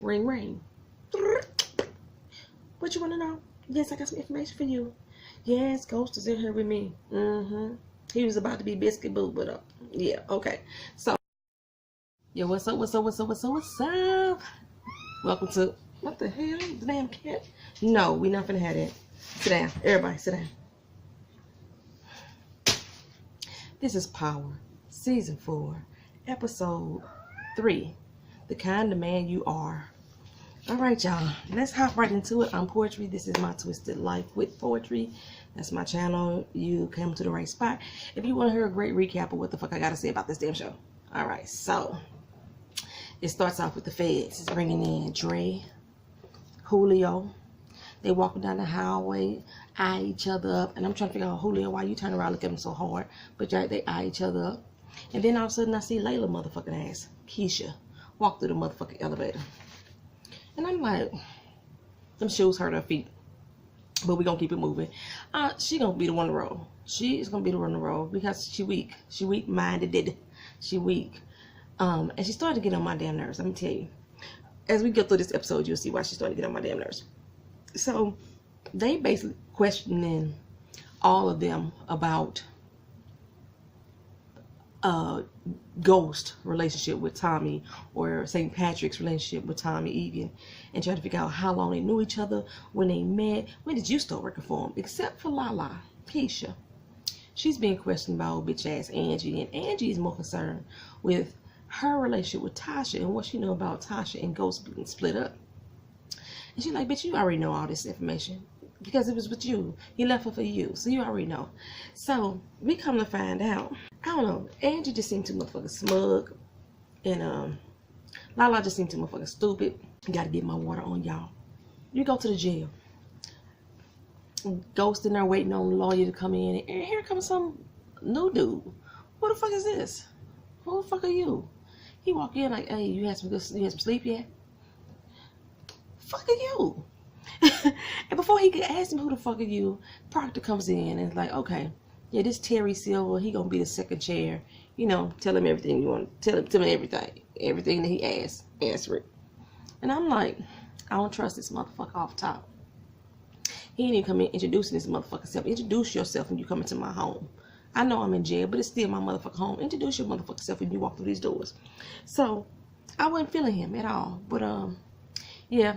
Ring, ring. What you want to know? Yes, I got some information for you. Yes, Ghost is in here with me. He was about to be biscuit boo, but yeah, okay. So, yo, what's up? Welcome to, what the hell? The damn cat? No, we not finna have that. Sit down. Everybody, sit down. This is Power, Season 4, Episode 3. The Kind of Man You Are. Alright, y'all. Let's hop right into it. I'm Poetry. This is my Twisted Life with Poetry. That's my channel. You came to the right spot. If you want to hear a great recap of what the fuck I got to say about this damn show. Alright, so it starts off with the feds. It's bringing in Dre, Julio. They walking down the highway, eye each other up. And I'm trying to figure out, Julio, why you turn around and look at them so hard? But they eye each other up. And then all of a sudden I see Layla motherfucking ass, Keisha, walk through the motherfucking elevator. And I'm like, them shoes hurt her feet. But we gonna keep it moving. She gonna be the one to roll. She is gonna be the one to roll because she weak. She weak-minded. She weak. And she started to get on my damn nerves. Let me tell you. As we go through this episode, you'll see why she started to get on my damn nerves. So they basically questioning all of them about Ghost relationship with Tommy, or St. Patrick's relationship with Tommy Egan, and trying to figure out how long they knew each other, when they met, when did you start working for him, except for Lala, Keisha. She's being questioned by old bitch ass Angie, and Angie is more concerned with her relationship with Tasha and what she know about Tasha and Ghost being split up. And she's like, bitch, you already know all this information because it was with you. He left her for you, so you already know. So we come to find out, I don't know, Angie just seemed too motherfucking smug, and Lala just seemed too motherfucking stupid. Gotta get my water on, y'all. You go to the jail. Ghost in there waiting on the lawyer to come in, and here comes some new dude. Who the fuck is this? Who the fuck are you? He walk in like, hey, you had some sleep yet? Fuck are you? And before he could ask him who the fuck are you, Proctor comes in and is like, okay, yeah, this Terry Silver, he gonna be the second chair. You know, tell him everything you want. Tell him everything that he asks, answer it. And I'm like, I don't trust this motherfucker off top. He ain't even come in introducing this motherfucker self. Introduce yourself when you come into my home. I know I'm in jail, but it's still my motherfucking home. Introduce your motherfucking self when you walk through these doors. So I wasn't feeling him at all. But yeah.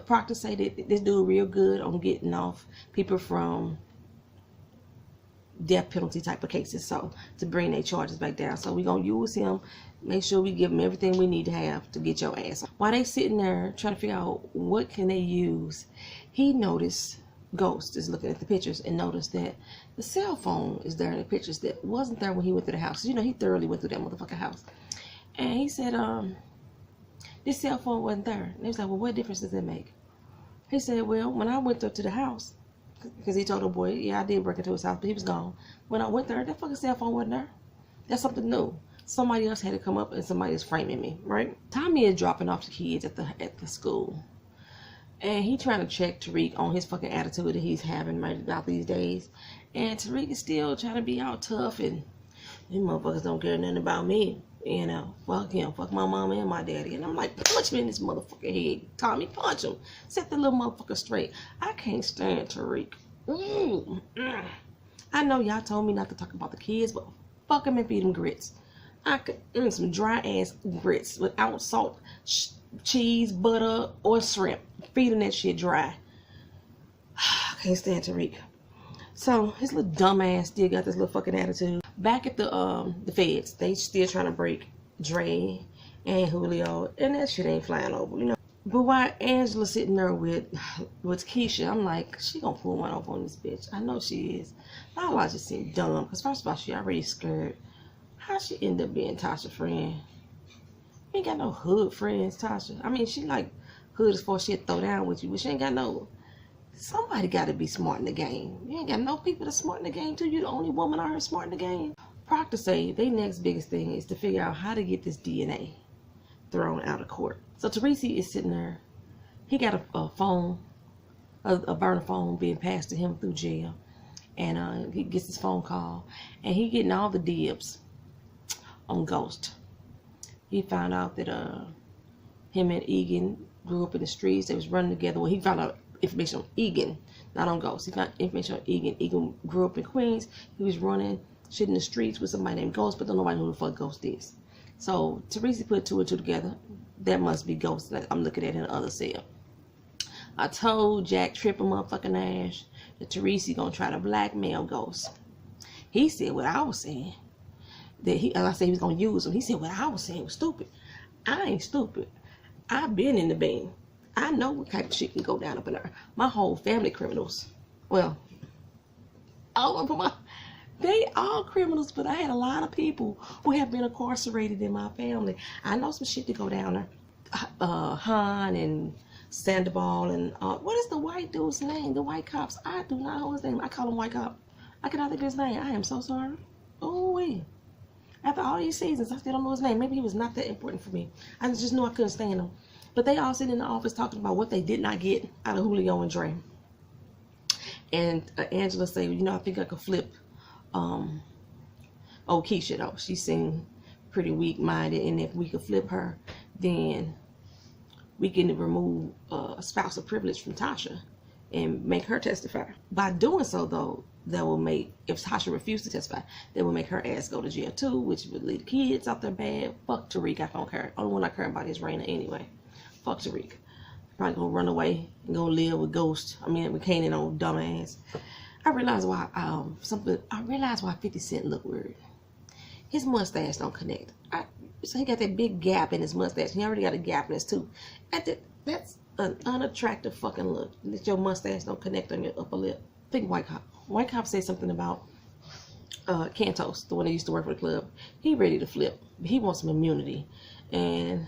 Proctor say that this dude real good on getting off people from death penalty type of cases, so to bring their charges back down. So we gonna use him, make sure we give him everything we need to have to get your ass. While they sitting there trying to figure out what can they use, he noticed, Ghost is looking at the pictures and noticed that the cell phone is there in the pictures that wasn't there when he went through the house. You know, he thoroughly went through that motherfucking house. And he said, this cell phone wasn't there. And he was like, well, what difference does it make? He said, well, when I went up to the house, because he told the boy, yeah, I did break into his house, but he was gone. When I went there, that fucking cell phone wasn't there. That's something new. Somebody else had to come up and somebody is framing me, right? Tommy is dropping off the kids at the school. And he trying to check Tariq on his fucking attitude that he's having right about these days. And Tariq is still trying to be all tough and these motherfuckers don't care nothing about me. You know, fuck him, fuck my mama and my daddy. And I'm like, punch me in this motherfucking head. Tommy, punch him. Set the little motherfucker straight. I can't stand Tariq. I know y'all told me not to talk about the kids, but fuck him and feed him grits. I could some dry ass grits without salt, cheese, butter, or shrimp. Feeding that shit dry. I can't stand Tariq. So his little dumb ass still got this little fucking attitude. Back at the feds, they still trying to break Dre and Julio, and that shit ain't flying over, you know. But while Angela sitting there with Keisha, I'm like, she gonna pull one off on this bitch. I know she is. Lala just seemed dumb, because first of all, she already scared. How she end up being Tasha's friend? Ain't got no hood friends, Tasha. I mean, she like hood as far as she'll throw down with you, but she ain't got no. Somebody got to be smart in the game. You ain't got no people that's smart in the game, too. You the only woman out here smart in the game. Proctor say their next biggest thing is to figure out how to get this DNA thrown out of court. So Teresi is sitting there. He got a phone, a burner phone being passed to him through jail. And he gets his phone call. And he getting all the dibs on Ghost. He found out that Him and Egan grew up in the streets. They was running together. Well, he found out information on Egan, not on Ghost. He found information on Egan. Egan grew up in Queens. He was running shit in the streets with somebody named Ghost, but don't nobody know who the fuck Ghost is. So Teresi put two and two together. That must be Ghost that I'm looking at in the other cell. I told Jack Triple motherfucking Ash that Teresi gonna try to blackmail Ghost. He said what I was saying. I said he was gonna use him. He said what I was saying was stupid. I ain't stupid. I've been in the bin. I know what kind of shit can go down up in there. My whole family criminals. Well, they all criminals, but I had a lot of people who have been incarcerated in my family. I know some shit to go down there. Han and Sandoval and what is the white dude's name? The white cops. I do not know his name. I call him white cop. I cannot think of his name. I am so sorry. Oh wait. After all these seasons, I still don't know his name. Maybe he was not that important for me. I just knew I couldn't stand him. But they all sit in the office talking about what they did not get out of Julio and Dre. And Angela said, you know, I think I could flip. Keisha though, she seemed pretty weak-minded, and if we could flip her, then we can remove spousal privilege from Tasha and make her testify. By doing so though, that will make, if Tasha refused to testify, that will make her ass go to jail too, which would leave the kids out there bad. Fuck Tariq, I don't care. Only one I care about is Raina anyway. Fuck Tariq. Probably gonna run away and go live with Ghost. I mean, with Kanan on dumbass. I realized why 50 Cent look weird. His mustache don't connect. So he got that big gap in his mustache. He already got a gap in his tooth. That's an unattractive fucking look. That your mustache don't connect on your upper lip. Think White Cop. White Cop said something about Cantos, the one that used to work for the club. He ready to flip. He wants some immunity. And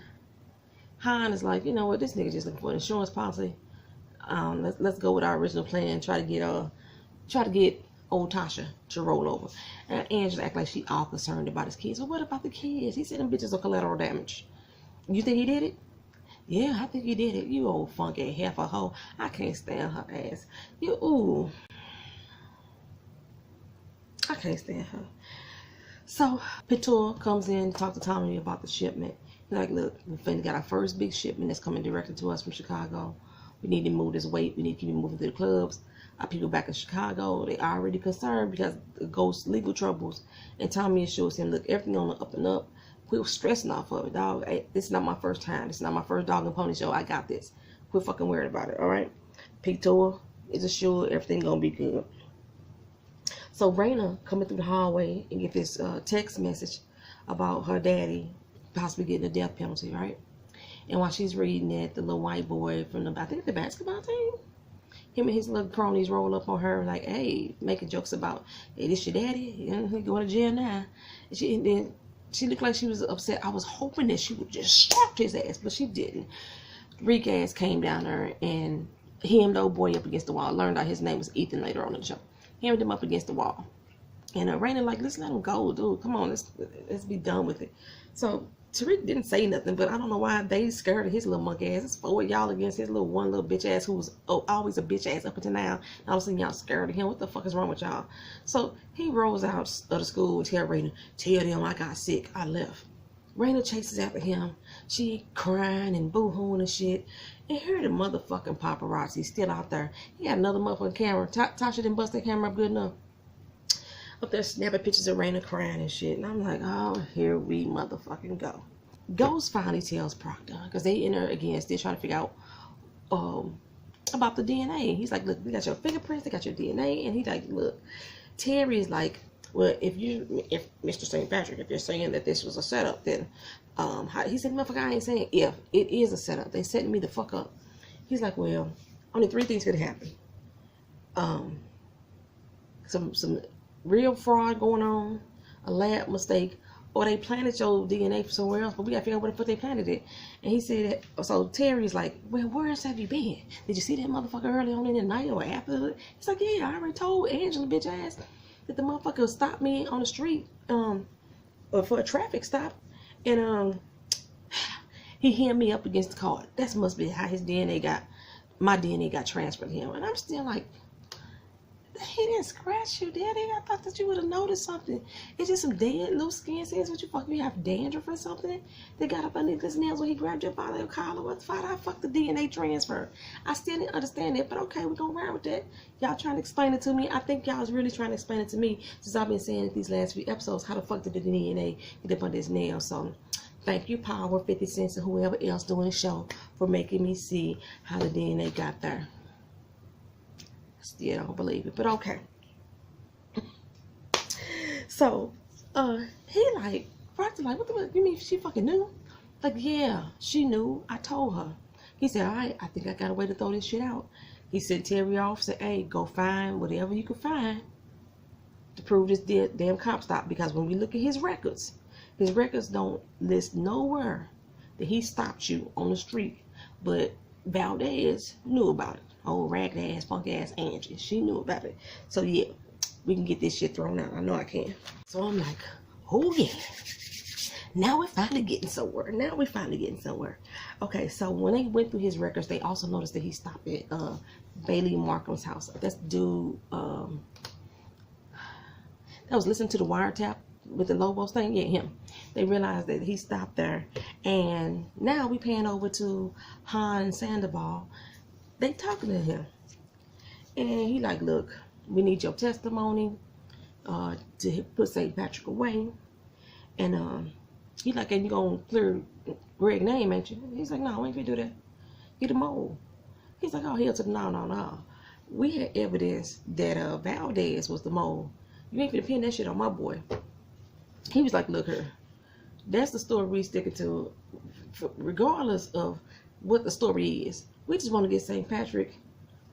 Han is like, you know what, this nigga just looking for an insurance policy. Let's go with our original plan. Try to get old Tasha to roll over. And Angela act like she all concerned about his kids. Well, what about the kids? He said them bitches are collateral damage. You think he did it? Yeah, I think he did it. You old funky half a hoe. I can't stand her ass. I can't stand her. So Proctor comes in to talk to Tommy about the shipment. He's like, look, we finally got our first big shipment that's coming directly to us from Chicago. We need to move this weight. We need to keep it moving to the clubs. Our people back in Chicago, they already concerned because of Ghost's legal troubles. And Tommy assures him, look, everything on the up and up. Quit stressing off of it, dog. Hey, this is not my first time. This is not my first dog and pony show. I got this. Quit fucking worried about it, all right? Proctor is assured everything gonna be good. So Raina coming through the hallway and get this text message about her daddy possibly getting a death penalty, right? And while she's reading it, the little white boy from the basketball team, him and his little cronies roll up on her like, hey, making jokes about, hey, this your daddy? He going to jail now. And then she looked like she was upset. I was hoping that she would just slap his ass, but she didn't. Reek ass came down there and hemmed the old boy up against the wall. Learned out his name was Ethan later on in the show. Hemmed him up against the wall. And Raina like, let's let him go, dude. Come on, let's be done with it. So Tariq didn't say nothing, but I don't know why they scared of his little monkey ass. It's 4 of y'all against his one little bitch ass who was always a bitch ass up until now. And all of a sudden y'all scared of him. What the fuck is wrong with y'all? So he rolls out of the school and tell Raina, tell them I got sick. I left. Raina chases after him. She crying and boo-hooing and shit. And here the motherfucking paparazzi still out there. He got another motherfucking camera. Tasha didn't bust that camera up good enough. Up there snapping pictures of Raina crying and shit. And I'm like, oh, here we motherfucking go. Ghost finally tells Proctor, because they in there again, still trying to figure out about the DNA. He's like, look, we got your fingerprints, they got your DNA. And he's like, look, Terry's like, well, if Mr. St. Patrick, if you're saying that this was a setup, then he said, motherfucker, I ain't saying if. It is a setup. They setting me the fuck up. He's like, well, only 3 things could happen. Some real fraud going on, a lab mistake, or they planted your DNA somewhere else, but we gotta figure out where the fuck they planted it. And he said that, so Terry's like, well, where else have you been? Did you see that motherfucker early on in the night or after? He's like, yeah, I already told Angela, bitch ass, that the motherfucker stopped me on the street or for a traffic stop, and he hemmed me up against the car. That must be how my DNA got transferred to him. And I'm still like, He didn't scratch you, did he? I thought that you would have noticed something. It's just some dead loose skin cells. What you fuck? You have dandruff or something? They got up underneath his nails when he grabbed your father collar. What the fuck? I fuck the DNA transfer. I still didn't understand it, but okay, we're gonna ride with that. Y'all trying to explain it to me? I think y'all was really trying to explain it to me since I've been saying it these last few episodes. How the fuck did the DNA get up under his nails? So thank you, Power, 50 Cents, and whoever else doing the show for making me see how the DNA got there. Still don't believe it, but okay. So, he like, Proctor like, what the fuck, you mean she fucking knew? Like, yeah, she knew. I told her. He said, all right, I think I got a way to throw this shit out. He sent Terry off, said, hey, go find whatever you can find to prove this damn cop stop. Because when we look at his records don't list nowhere that he stopped you on the street. But Valdez knew about it. Old ragged ass, punk ass Angie. She knew about it. So yeah, we can get this shit thrown out. I know I can. So I'm like, oh yeah. Now we're finally getting somewhere. Okay, so when they went through his records, they also noticed that he stopped at Bailey Markham's house. That's the dude that was listening to the wiretap with the Lobos thing. Yeah, him. They realized that he stopped there. And now we pan over to Han Sandoval. They talking to him, and he like, look, we need your testimony to put St. Patrick away, and he like, and you gonna clear Greg's name, ain't you? He's like, no, I ain't gonna do that. He the mole. He's like, oh, hell to the no. We had evidence that Valdez was the mole. You ain't gonna pin that shit on my boy. He was like, look here, that's the story we sticking to, regardless of what the story is. We just want to get St. Patrick.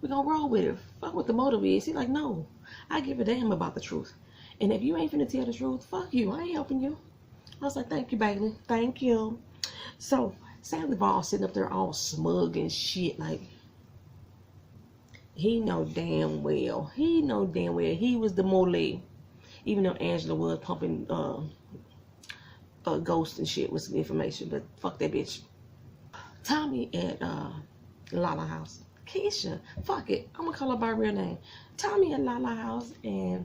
We're going to roll with it. Fuck what the motive is. He's like, no. I give a damn about the truth. And if you ain't finna tell the truth, fuck you. I ain't helping you. I was like, thank you, Bailey. Thank you. So, Sandoval sitting up there all smug and shit. Like, he know damn well. He was the mole. Even though Angela was pumping Ghost and shit with some information. But fuck that bitch. Tommy at Lala house. Keisha, fuck it, I'm gonna call her by her real name. Tommy at Lala house, and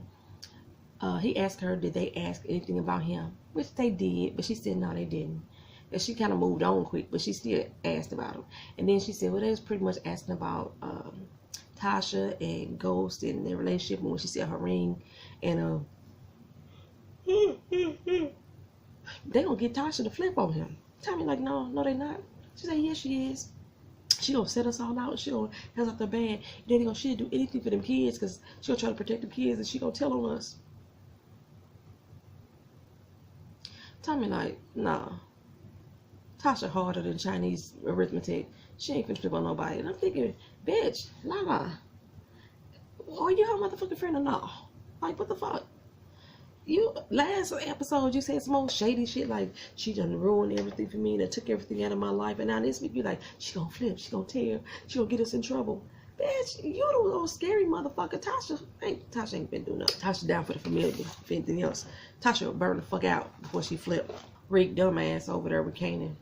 he asked her, did they ask anything about him? Which they did, but she said no, they didn't. And she kind of moved on quick, but she still asked about him. And then she said, well, they was pretty much asking about Tasha and Ghost and their relationship. And when she said her ring, and they gonna get Tasha to flip on him. Tommy like, no, they not. She said, yes, she is. She gonna set us all out. She gonna have us out the band. Then she'll do anything for them kids, because she gonna try to protect the kids, and she gonna tell on us. Tommy like, nah. Tasha harder than Chinese arithmetic. She ain't finna flip on nobody. And I'm thinking, bitch, Lala, are you her motherfucking friend or not? Like, what the fuck? You, last episode, you said some old shady shit like she done ruined everything for me, that took everything out of my life, and now this week you like, she gonna flip, she gonna tear, she gonna get us in trouble. Bitch, you the little scary motherfucker. Tasha ain't been doing nothing. Tasha down for the familiar, if anything else. Tasha will burn the fuck out before she flip. Rick dumbass over there with Kanan,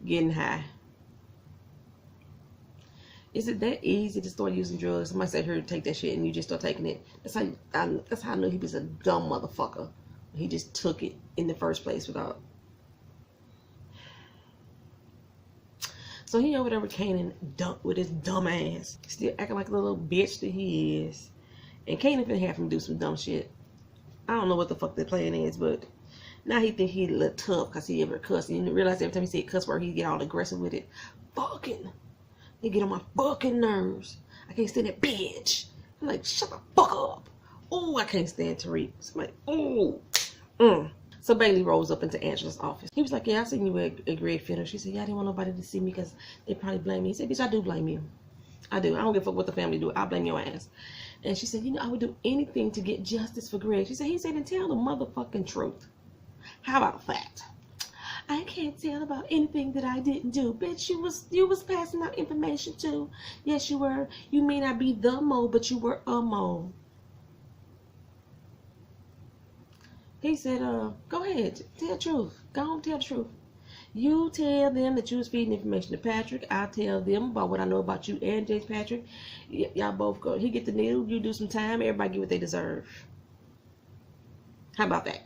getting high. Is it that easy to start using drugs? Somebody said, here, take that shit, and you just start taking it. That's how I knew he was a dumb motherfucker. He just took it in the first place without. So he over there with Kanan with his dumb ass. Still acting like the little bitch that he is. And Kanan finna have him do some dumb shit. I don't know what the fuck their plan is, but now he think he a little tough because he ever cuss. And you realize every time he say cuss word, he get all aggressive with it. Fucking. They get on my fucking nerves. I can't stand that bitch. I'm like, shut the fuck up. Oh, I can't stand Tariq. So I'm like, oh. So Bailey rolls up into Angela's office. He was like, yeah, I seen you at Greg Fiddle. She said, yeah, I didn't want nobody to see me because they probably blame me. He said, bitch, I do blame you. I do. I don't give a fuck what the family do. I blame your ass. And she said, you know, I would do anything to get justice for Greg. She said, he said, and tell the motherfucking truth. How about that? I can't tell about anything that I didn't do. Bitch, you was passing out information too. Yes, you were. You may not be the mole, but you were a mole. He said, go ahead, tell the truth. Go on, tell the truth. You tell them that you was feeding information to Patrick. I tell them about what I know about you and Jace Patrick. Y'all both go. He get the needle. You do some time. Everybody get what they deserve. How about that?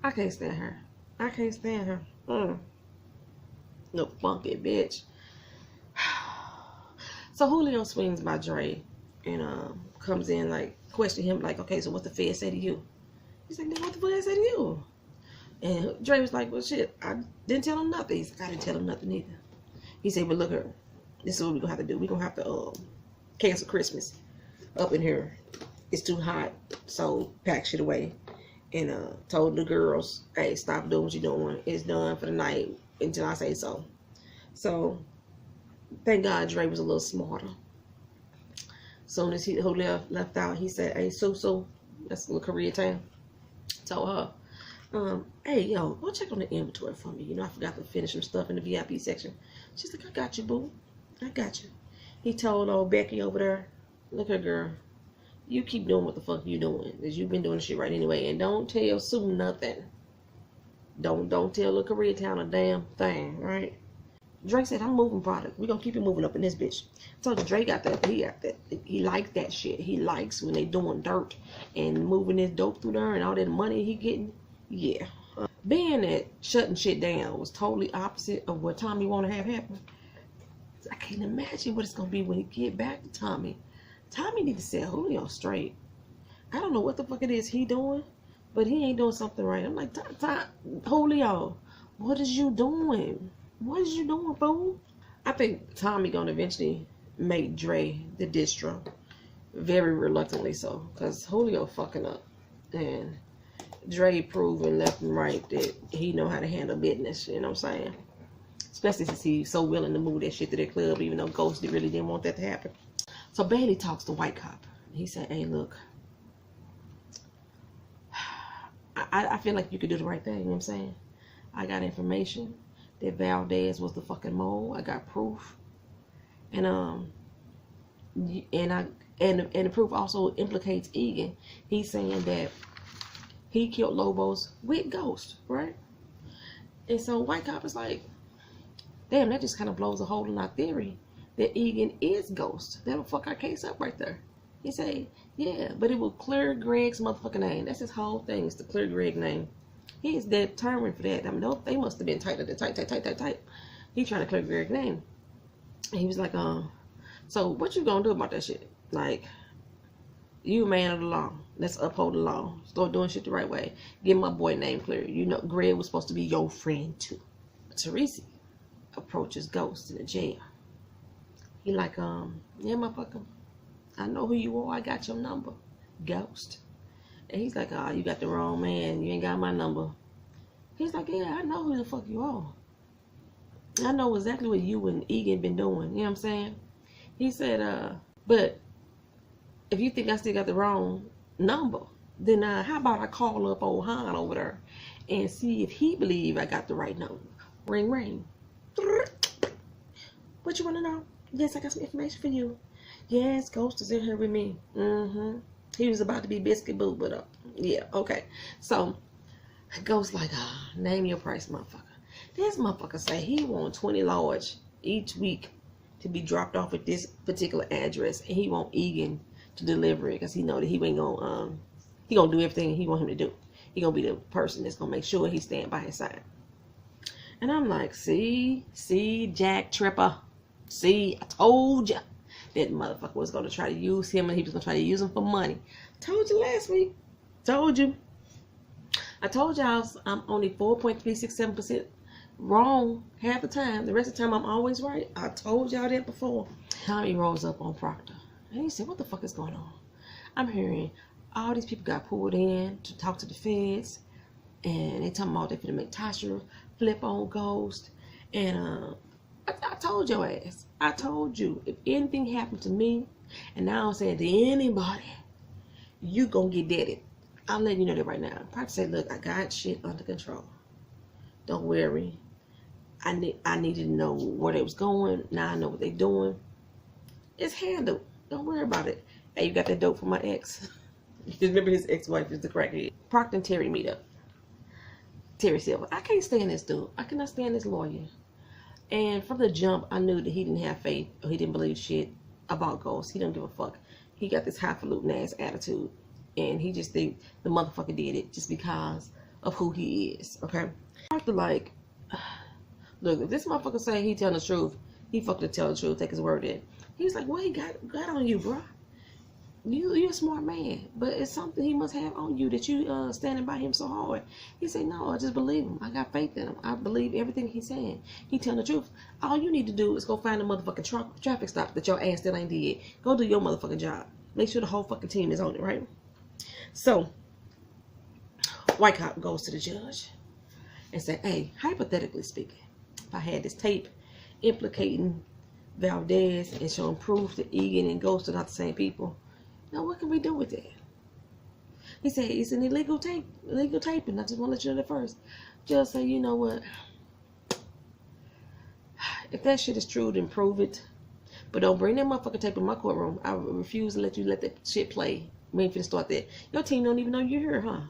I can't stand her. I can't stand her. No funky bitch. So Julio swings by Dre and comes in like question him like, okay, so what the Fed say to you? He's like, nigga, what the Fed say to you? And Dre was like, well, shit, I didn't tell him nothing. He's like, I didn't tell him nothing either. He said, but look her, this is what we're gonna have to do. We're gonna have to cancel Christmas up in here. It's too hot, so pack shit away. And told the girls, hey, stop doing what you're doing. It's done for the night until I say so. So thank God Dre was a little smarter. Soon as Julio left out, he said, hey, Susu, that's a little Koreatown, told her, hey, yo, go check on the inventory for me. You know, I forgot to finish some stuff in the VIP section. She's like, I got you, boo. I got you. He told old Becky over there, look her, girl. You keep doing what the fuck you doing, because you've been doing shit right anyway. And don't tell Sue nothing. Don't tell little Koreatown a damn thing, right? Drake said, I'm moving product. We're going to keep it moving up in this bitch. So Drake got that. He got that. He likes that shit. He likes when they doing dirt and moving this dope through there and all that money he getting. Yeah. Being that shutting shit down was totally opposite of what Tommy want to have happen. I can't imagine what it's going to be when he get back to Tommy. Tommy need to set Julio straight. I don't know what the fuck it is he doing, but he ain't doing something right. I'm like, Julio, what is you doing? What is you doing, fool? I think Tommy gonna eventually make Dre the distro. Very reluctantly so. Because Julio fucking up. And Dre proving left and right that he know how to handle business. You know what I'm saying? Especially since he's so willing to move that shit to their club, even though Ghost really didn't want that to happen. So Bailey talks to White Cop. He said, hey, look, I feel like you could do the right thing. You know what I'm saying? I got information that Valdez was the fucking mole. I got proof. And the proof also implicates Egan. He's saying that he killed Lobos with Ghost, right? And so White Cop is like, damn, that just kind of blows a hole in our theory that Egan is Ghost. That'll fuck our case up right there. He say, yeah, but it will clear Greg's motherfucking name. That's his whole thing, is to clear Greg's name. He is determined for that. I mean, they must have been tight. He trying to clear Greg's name. And he was like, so what you gonna do about that shit? Like, you a man of the law. Let's uphold the law. Start doing shit the right way. Get my boy name clear. You know, Greg was supposed to be your friend too. Teresi approaches Ghost in the jail. He like, yeah, motherfucker, I know who you are. I got your number, Ghost. And he's like, oh, you got the wrong man. You ain't got my number. He's like, yeah, I know who the fuck you are. I know exactly what you and Egan been doing. You know what I'm saying? He said, but if you think I still got the wrong number, then how about I call up old Han over there and see if he believe I got the right number. Ring, ring. What you want to know? Yes, I got some information for you. Yes, Ghost is in here with me. He was about to be Biscuit Boo, but yeah, okay. So Ghost like, name your price, motherfucker. This motherfucker say he want 20 large each week to be dropped off at this particular address, and he want Egan to deliver it because he know that he ain't gonna he gonna do everything he want him to do. He gonna be the person that's gonna make sure he stand by his side. And I'm like, see, Jack Tripper. See, I told you that motherfucker was going to try to use him, and he was going to try to use him for money. Told you last week. Told you. I told y'all I'm only 4.367% wrong half the time. The rest of the time I'm always right. I told y'all that before. Tommy rolls up on Proctor. And he said, what the fuck is going on? I'm hearing all these people got pulled in to talk to the feds. And they talking about they finna make Tasha flip on Ghost. And I told your ass. I told you, if anything happened to me, and now I'm saying to anybody, you gonna get deaded. I'm letting you know that right now. Proctor said, look, I got shit under control. Don't worry. I needed to know where they was going. Now I know what they doing. It's handled. Don't worry about it. Hey, you got that dope from my ex. Remember his ex-wife is the crackhead. Proctor and Terry meet up. Terry said, I can't stand this dude. I cannot stand this lawyer. And from the jump, I knew that he didn't have faith or he didn't believe shit about ghosts. He didn't give a fuck. He got this highfalutin ass attitude. And he just think the motherfucker did it just because of who he is. Okay? Proctor like, look, if this motherfucker say he telling the truth, he fucking tell the truth, take his word in. He's like, what he got on you, bro? You're a smart man, but it's something he must have on you that you standing by him so hard. He said, no, I just believe him. I got faith in him. I believe everything he's saying. He telling the truth. All you need to do is go find a motherfucking traffic stop that your ass still ain't did. Go do your motherfucking job. Make sure the whole fucking team is on it, right? So, white cop goes to the judge and said, hey, hypothetically speaking, if I had this tape implicating Valdez and showing proof that Egan and Ghost are not the same people, now what can we do with that? He said it's an illegal taping. I just want to let you know that first. Just say, you know what? If that shit is true, then prove it. But don't bring that motherfucking tape in my courtroom. I refuse to let you let that shit play. We ain't finna start that. Your team don't even know you're here, huh?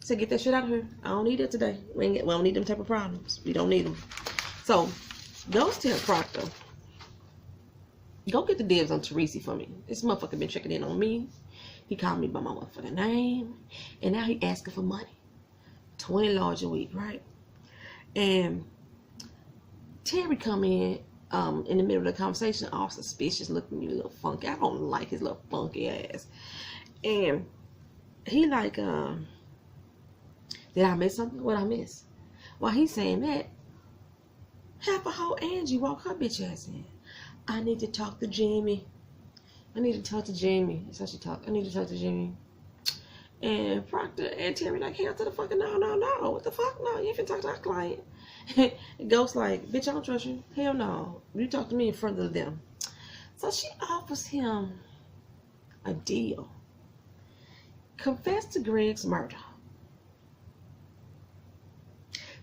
So get that shit out of here. I don't need it today. We don't need them type of problems. We don't need them. So, Ghost tell Proctor, go get the dibs on Teresi for me. This motherfucker been checking in on me. He called me by my motherfucking name. And now he asking for money. $20 a week, right? And Terry come in the middle of the conversation, all suspicious, looking a little funky. I don't like his little funky ass. And he like, did I miss something? What I miss? While he's saying that, half a whole Angie walk her bitch ass in. I need to talk to Jamie. That's how she talk. I need to talk to Jamie. And Proctor and Terry like, hell to the fucking no. What the fuck? No, you ain't finna talk to our client. Ghost like, bitch, I don't trust you. Hell no. You talk to me in front of them. So she offers him a deal. Confess to Greg's murder.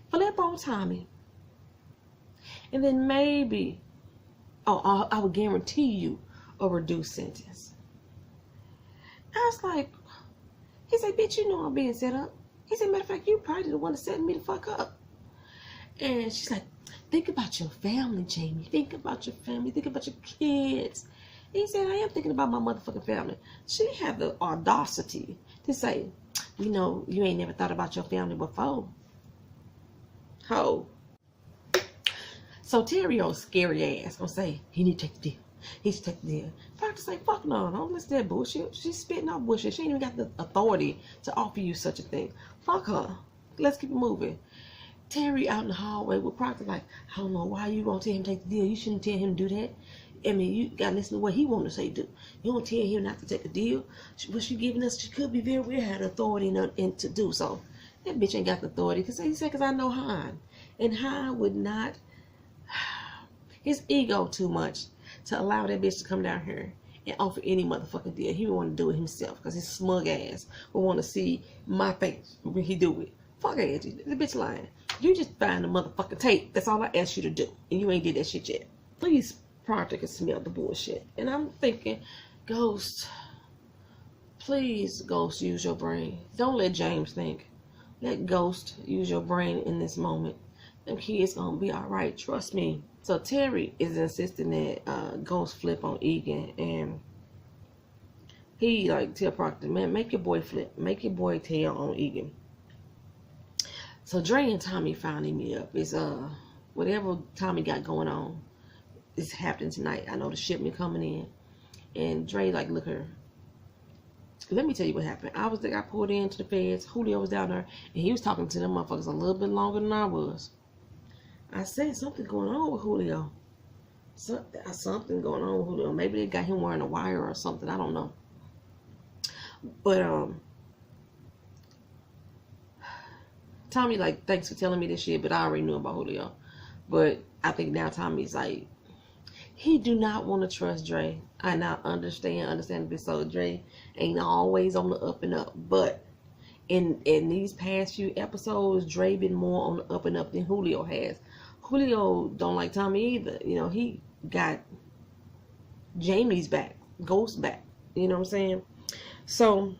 Flip on Tommy. And then maybe, I would guarantee you a reduced sentence. I was like, he said, bitch, you know I'm being set up. He said, matter of fact, you probably the one that set me the fuck up. And she's like, think about your family, Jamie. Think about your family. Think about your kids. And he said, I am thinking about my motherfucking family. She had the audacity to say, you know, you ain't never thought about your family before. Ho. So Terry, scary ass, gonna say, he need to take the deal. He should take the deal. Proctor say, fuck no, don't listen to that bullshit. She's spitting off bullshit. She ain't even got the authority to offer you such a thing. Fuck her. Let's keep it moving. Terry out in the hallway with Proctor like, I don't know why you gonna tell him to take the deal. You shouldn't tell him to do that. I mean, you gotta listen to what he want to say do. You don't tell him not to take a deal. What she giving us, she could be very weird, had authority and to do so. That bitch ain't got the authority. Cause he said, cause I know Han. And Han would not, his ego too much to allow that bitch to come down here and offer any motherfucking deal. He would want to do it himself because his smug ass would want to see my face when he do it. Fuck Angie, the bitch lying. You just find the motherfucking tape. That's all I asked you to do. And you ain't did that shit yet. Please, Proctor can smell the bullshit. And I'm thinking, Ghost, please, Ghost, use your brain. Don't let James think. Let Ghost use your brain in this moment. Them kids gonna be alright, trust me. So Terry is insisting that Ghost flip on Egan, and he like tell Proctor, man, make your boy flip, make your boy tail on Egan. So Dre and Tommy finally meet up. It's whatever Tommy got going on is happening tonight. I know the shipment coming in, and Dre like, look her. Let me tell you what happened. I got pulled into the feds. Julio was down there, and he was talking to them motherfuckers a little bit longer than I was. I said something going on with Julio. Something going on with Julio. Maybe they got him wearing a wire or something. I don't know. But Tommy like, thanks for telling me this shit, but I already knew about Julio. But I think now Tommy's like, he do not want to trust Dre. I now understand this. So Dre ain't always on the up and up. But in these past few episodes, Dre been more on the up and up than Julio has. Julio don't like Tommy either. You know, he got Jamie's back, Ghost's back. You know what I'm saying? So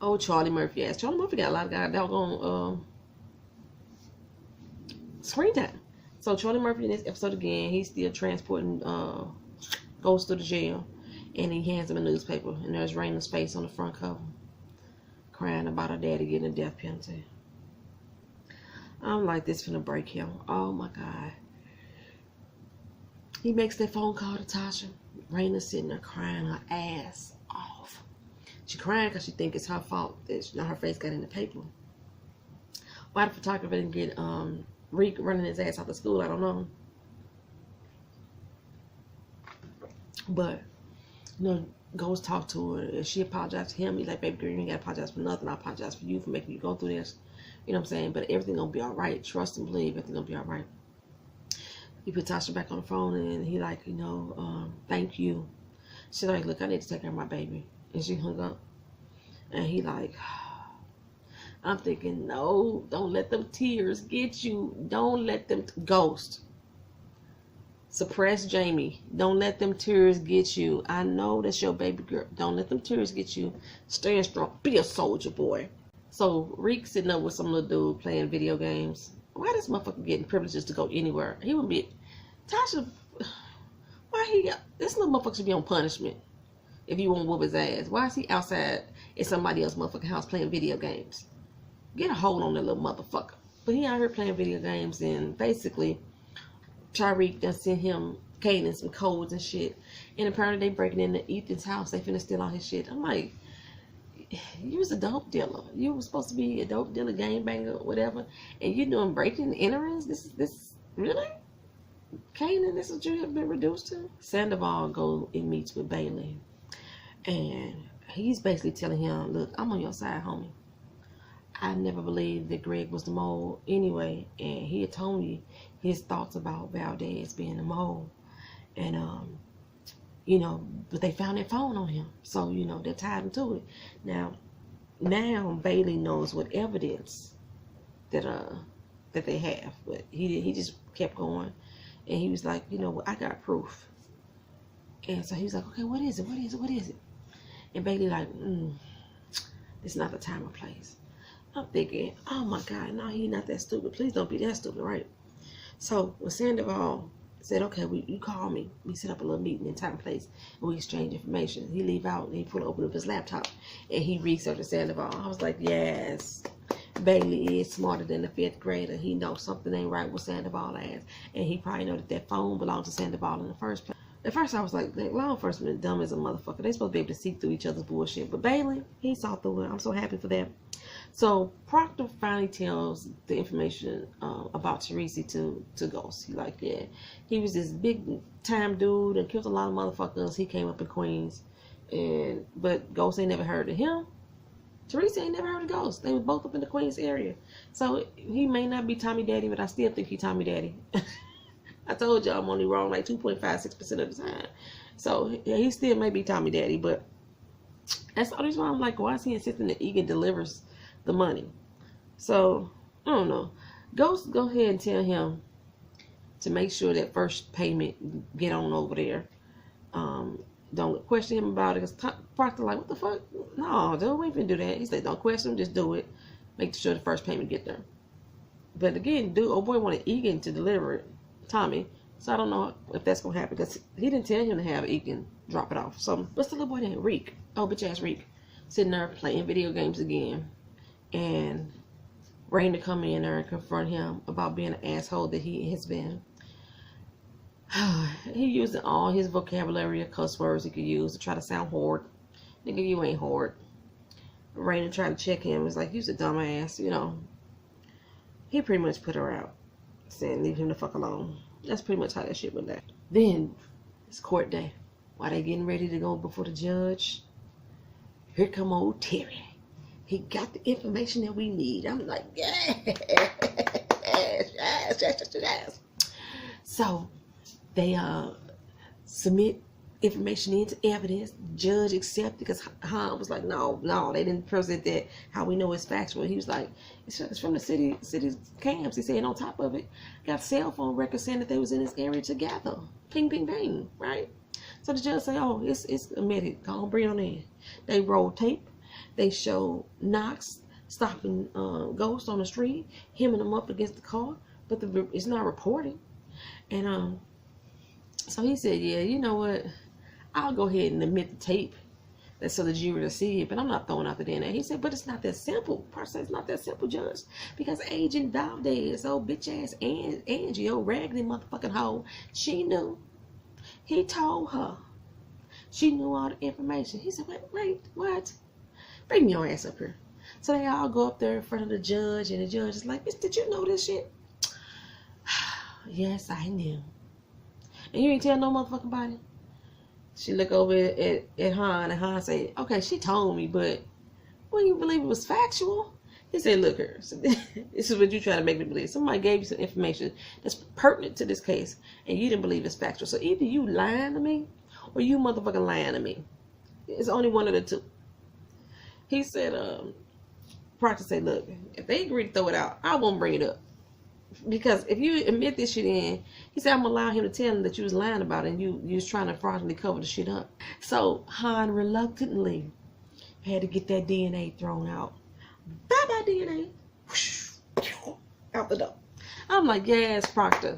Oh, Charlie Murphy ass. Charlie Murphy got a lot of doggone screen time. So Charlie Murphy in this episode again, he's still transporting Ghost to the jail, and he hands him a newspaper, and there's Raina's face on the front cover, crying about her daddy getting a death penalty. I'm like, this finna break him. Oh my God. He makes that phone call to Tasha. Raina's sitting there crying her ass off. She crying because she thinks it's her fault that her face got in the paper. Why the photographer didn't get Rick running his ass out of school, I don't know. But, you know, Ghost talked to her, and she apologized to him. He's like, baby girl, you ain't got to apologize for nothing. I apologize for you for making you go through this. You know what I'm saying? But everything gonna be all right. Trust and believe everything gonna be all right. He put Tasha back on the phone, and he like, you know, thank you. She's like, look, I need to take care of my baby. And she hung up. And he like, I'm thinking, no, don't let them tears get you. Don't let them, Ghost. Suppress Jamie. Don't let them tears get you. I know that's your baby girl. Don't let them tears get you. Stand strong. Be a soldier, boy. So Reek sitting up with some little dude playing video games. Why this motherfucker getting privileges to go anywhere? He would be Tasha. Why he got this little motherfucker should be on punishment if you want to whoop his ass. Why is he outside in somebody else's motherfucking house playing video games? Get a hold on that little motherfucker. But he out here playing video games, and basically Tariq done sent him Kaden some codes and shit. And apparently they breaking into Ethan's house. They finna steal all his shit. I'm like, you was a dope dealer. You was supposed to be a dope dealer, gangbanger, whatever. And you doing breaking and enterings? This really? Kaden, this is what you have been reduced to? Sandoval go and meets with Bailey. And he's basically telling him, look, I'm on your side, homie. I never believed that Greg was the mole anyway. And he had told me his thoughts about Valdez being the mole. And, you know, but they found their phone on him. So, you know, they tied him to it. Now Bailey knows what evidence that they have. But he just kept going. And he was like, you know what, I got proof. And so he was like, okay, what is it? What is it? What is it? And Bailey like, it's not the time or place. I'm thinking, oh my God, no, he's not that stupid. Please don't be that stupid, right? So when Sandoval said, okay, you call me. We set up a little meeting in time and place, and we exchange information. He leave out, and he open up his laptop, and he researched Sandoval. I was like, yes, Bailey is smarter than the 5th grader. He knows something ain't right with Sandoval ass, and he probably know that phone belonged to Sandoval in the first place. At first, I was like, law enforcement dumb as a motherfucker. They supposed to be able to see through each other's bullshit. But Bailey, he saw through it. I'm so happy for that. So Proctor finally tells the information about Teresi to Ghost. He like, yeah, he was this big time dude and killed a lot of motherfuckers. He came up in Queens, but Ghost ain't never heard of him. Teresi ain't never heard of Ghost. They were both up in the Queens area. So he may not be Tommy Daddy, but I still think he Tommy Daddy. I told you I'm only wrong like 2.56% of the time. So he still may be Tommy Daddy, but that's the reason why I'm like, why is he insisting that Egan delivers the money? So I don't know. Ghost, go ahead and tell him to make sure that first payment get on over there. Don't question him about it. Because Proctor like, what the fuck? No, dude, we ain't finna do that. He said, don't question him, just do it. Make sure the first payment get there. But again, old boy wanted Egan to deliver it, Tommy. So I don't know if that's gonna happen because he didn't tell him to have Egan drop it off. So what's the little boy name? Reek. Oh, bitch ass Reek. Sitting there playing video games again. And Rain to come in there and confront him about being an asshole that he has been. He using all his vocabulary of cuss words he could use to try to sound hard. Nigga, you ain't hard. Rain tried to check him. It's like, you's a dumbass, you know. He pretty much put her out, saying leave him the fuck alone. That's pretty much how that shit went down. Then it's court day. While they getting ready to go before the judge, here come old Terry. He got the information that we need. I'm like, yes. So they submit information into evidence. The judge accepted because Han was like, no, they didn't present that how we know it's factual. He was like, it's from the city's camps. He said on top of it, got cell phone records saying that they was in this area together. Ping, ping, ping, right? So the judge said, oh, it's admitted. Go on, bring it on in. They roll tape. They show Knox stopping Ghost on the street, hemming him up against the car, but it's not reported. And so he said, yeah, you know what? I'll go ahead and admit the tape. That's so the jury to see it, but I'm not throwing out the DNA. He said, but it's not that simple. Person, it's not that simple, Judge. Because Agent Valdez, old bitch ass Angie, old raggedy motherfucking hoe, she knew. He told her. She knew all the information. He said, wait, what? Bring your ass up here. So they all go up there in front of the judge, and the judge is like, bitch, did you know this shit? Yes, I knew. And you ain't tell no motherfucking body? She look over at Han, and Han say, okay, she told me, but well, you believe it was factual? He said, look here, so this is what you try to make me believe. Somebody gave you some information that's pertinent to this case, and you didn't believe it's factual. So either you lying to me, or you motherfucking lying to me. It's only one of the two. He said, Proctor said, look, if they agree to throw it out, I won't bring it up. Because if you admit this shit in, he said, I'm going to allow him to tell him that you was lying about it and you was trying to fraudulently cover the shit up. So Han reluctantly had to get that DNA thrown out. Bye-bye DNA. Whoosh, out the door. I'm like, yes, Proctor.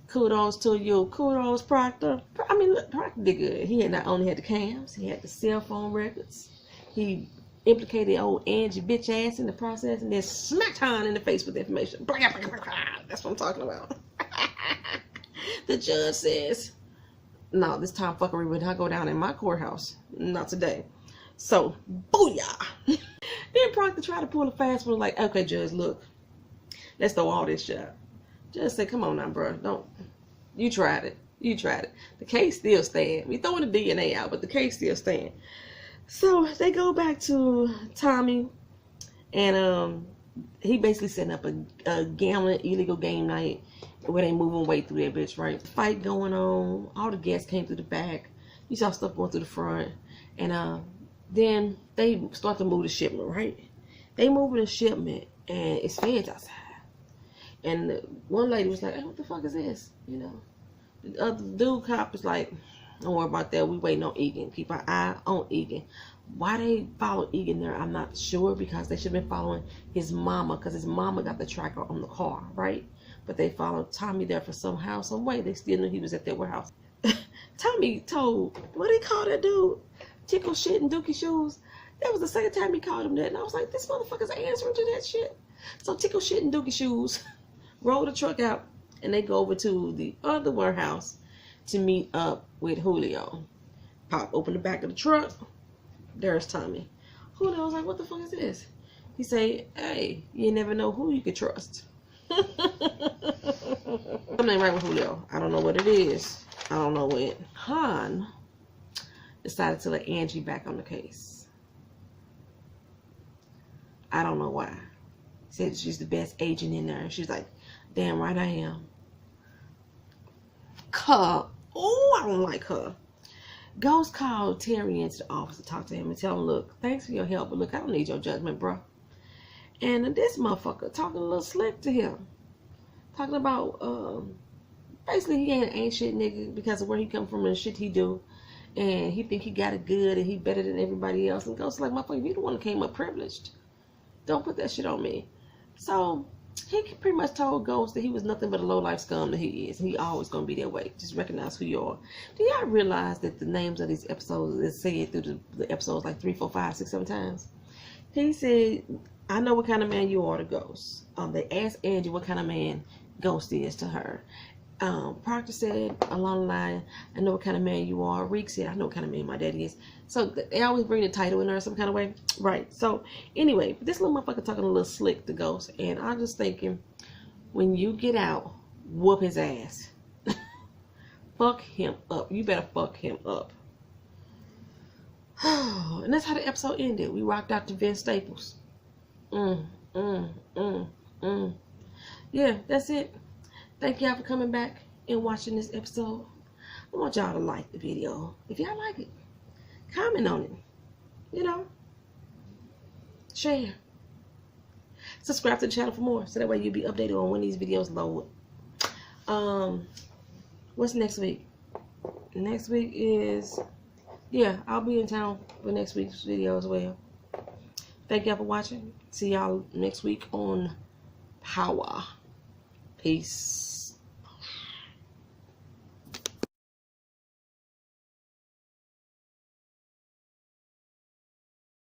Kudos to you. Kudos, Proctor. I mean, look, Proctor did good. He had not only had the cams, he had the cell phone records. He implicated old Angie bitch ass in the process, and then smacked Han in the face with the information. That's what I'm talking about. The judge says, no, this time fuckery would not go down in my courthouse. Not today. So, booyah. Then Proctor tried to pull a fast one, like, okay, Judge, look, let's throw all this shit out. Judge said, come on now, bro. Don't. You tried it. You tried it. The case still stands. We throwing the DNA out, but the case still stands. So they go back to Tommy, and he basically setting up a gambling illegal game night where they moving weight through that bitch, right? Fight going on. All the guests came through the back. You saw stuff going through the front, and then they start to move the shipment, right? They moving the shipment, and it's feds outside. And one lady was like, hey, what the fuck is this? You know, the other dude cop was like, don't worry about that. We waiting on Egan. Keep our eye on Egan. Why they follow Egan there, I'm not sure, because they should have been following his mama, because his mama got the tracker on the car, right? But they followed Tommy there for somehow, some way. They still knew he was at their warehouse. Tommy told, what did he call that dude? Tickle shit and dookie shoes. That was the second time he called him that. And I was like, this motherfucker's answering to that shit. So Tickle shit and dookie shoes roll the truck out, and they go over to the other warehouse to meet up with Julio. Pop open the back of the truck. There's Tommy. Julio was like, what the fuck is this? He say, hey, you never know who you could trust. Something ain't right with Julio. I don't know what it is. I don't know it. Han decided to let Angie back on the case. I don't know why. Said she's the best agent in there. She's like, damn right I am. Oh, I don't like her. Ghost called Terry into the office to talk to him and tell him, look, thanks for your help, but look, I don't need your judgment, bro. And this motherfucker talking a little slick to him. Talking about, basically he ain't shit nigga because of where he come from and the shit he do. And he think he got it good and he better than everybody else. And Ghost like, motherfucker, you the one that came up privileged. Don't put that shit on me. So he pretty much told Ghost that he was nothing but a low-life scum that he is. He always going to be that way. Just recognize who you are. Do y'all realize that the names of these episodes is said through the episodes like 3, 4, 5, 6, 7 times? He said, I know what kind of man you are to Ghost. They asked Angie what kind of man Ghost is to her. Proctor said along the line, I know what kind of man you are. Reek said, I know what kind of man my daddy is. So they always bring the title in there some kind of way. Right. So anyway, this little motherfucker talking a little slick to Ghost. And I'm just thinking, when you get out, whoop his ass. Fuck him up. You better fuck him up. And that's how the episode ended. We rocked out to Vince Staples. Yeah, that's it. Thank y'all for coming back and watching this episode. I want y'all to like the video. If y'all like it, comment on it. You know, share. Subscribe to the channel for more, so that way you'll be updated on when these videos load. What's next week? Next week is yeah, I'll be in town for next week's video as well. Thank y'all for watching. See y'all next week on Power. Peace.